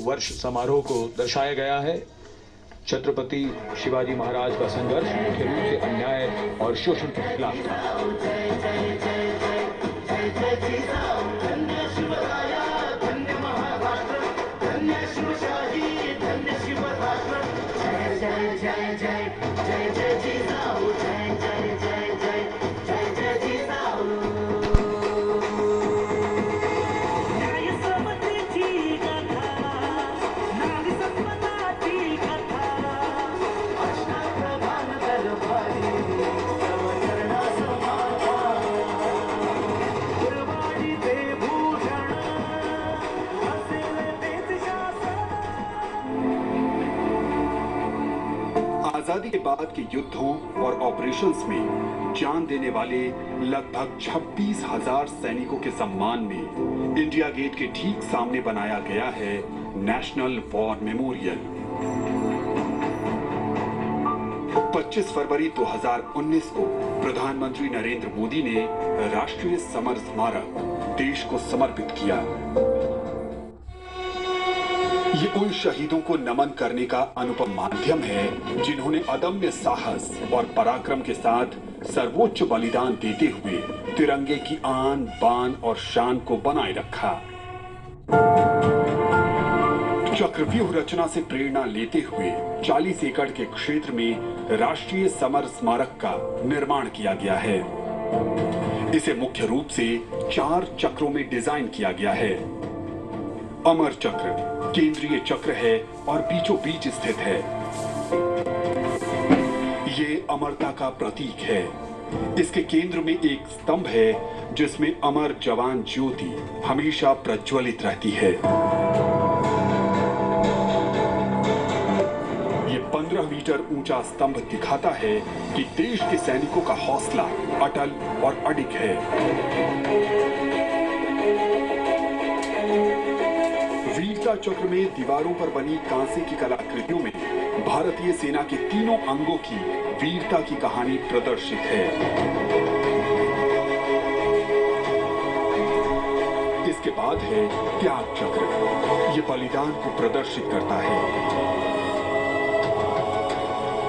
वर्ष समारोह को दर्शाया गया है। छत्रपति शिवाजी महाराज का संघर्ष मुख्य रूप से अन्याय और शोषण के खिलाफ था। आजादी के बाद के युद्धों और ऑपरेशंस में जान देने वाले लगभग 26,000 सैनिकों के सम्मान में इंडिया गेट के ठीक सामने बनाया गया है नेशनल वॉर मेमोरियल। 25 फरवरी 2019 को प्रधानमंत्री नरेंद्र मोदी ने राष्ट्रीय समर स्मारक देश को समर्पित किया। ये उन शहीदों को नमन करने का अनुपम माध्यम है जिन्होंने अदम्य साहस और पराक्रम के साथ सर्वोच्च बलिदान देते हुए तिरंगे की आन बान और शान को बनाए रखा। चक्रव्यूह रचना से प्रेरणा लेते हुए 40 एकड़ के क्षेत्र में राष्ट्रीय समर स्मारक का निर्माण किया गया है। इसे मुख्य रूप से 4 चक्रों में डिजाइन किया गया है। अमर चक्र केंद्रीय चक्र है और बीचों बीच स्थित है। ये अमरता का प्रतीक है। इसके केंद्र में एक स्तंभ है जिसमें अमर जवान ज्योति हमेशा प्रज्वलित रहती है। ये 15 मीटर ऊंचा स्तंभ दिखाता है कि देश के सैनिकों का हौसला अटल और अडिग है। वीरता चक्र में दीवारों पर बनी कांसे की कलाकृतियों में भारतीय सेना के तीनों अंगों की वीरता की कहानी प्रदर्शित है। इसके बाद है त्याग चक्र। ये बलिदान को प्रदर्शित करता है।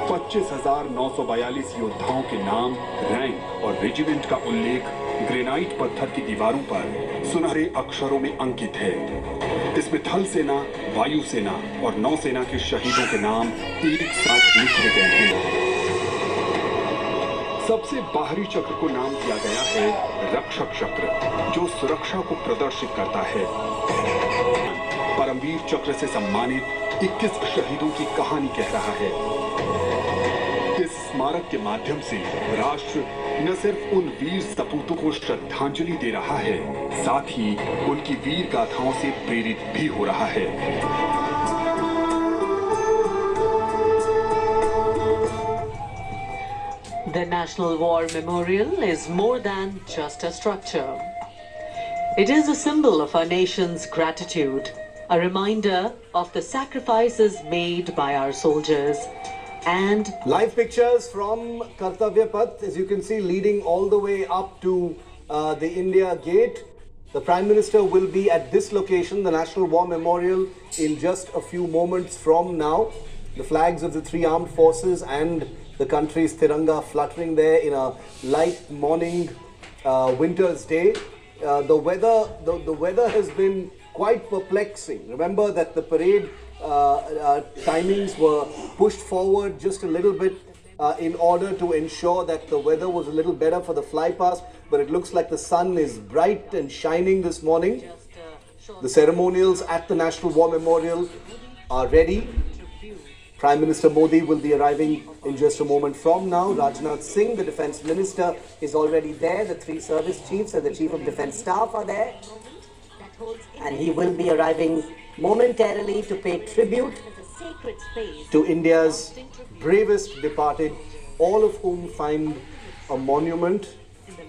25,942 योद्धाओं के नाम, रैंक और रेजिमेंट का उल्लेख ग्रेनाइट पत्थर की दीवारों पर सुनहरे अक्षरों में अंकित है। इसमें थल सेना, वायु सेना और नौसेना के शहीदों के नाम एक साथ लिखे गए हैं। सबसे बाहरी चक्र को नाम दिया गया है रक्षक चक्र, जो सुरक्षा को प्रदर्शित करता है। परमवीर चक्र से सम्मानित 21 शहीदों की कहानी कह रहा है। इस स्मारक के माध्यम से राष्ट्र न सिर्फ उन वीर सपूतों को श्रद्धांजलि दे रहा है, साथ ही उनकी वीर गाथाओं से प्रेरित भी हो रहा है। The National War Memorial is more than just a structure. It is a symbol of our nation's gratitude, a reminder of the sacrifices made by our soldiers, and live pictures from Kartavya Path, as you can see, leading all the way up to the India Gate. The Prime Minister will be at this location, the National War Memorial, in just a few moments from now. The flags of the 3 armed forces and the country's Tiranga fluttering there in a light morning winter's day. The weather has been quite perplexing. Remember that the parade timings were pushed forward just a little bit in order to ensure that the weather was a little better for the flypast, but it looks like the sun is bright and shining this morning. The ceremonials at the National War Memorial are ready. Prime Minister Modi will be arriving in just a moment from now. Rajnath Singh, the Defence Minister, is already there. The 3 service chiefs and the Chief of Defence Staff are there. And he will be arriving momentarily to pay tribute to India's bravest departed, all of whom find a monument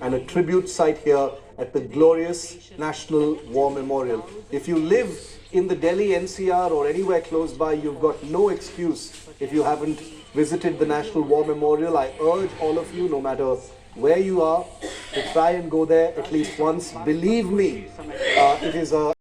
and a tribute site here at the glorious National War Memorial. If you live in the Delhi NCR or anywhere close by, you've got no excuse if you haven't visited the National War Memorial. I urge all of you, no matter where you are, to try and go there at least once. Believe me, it is a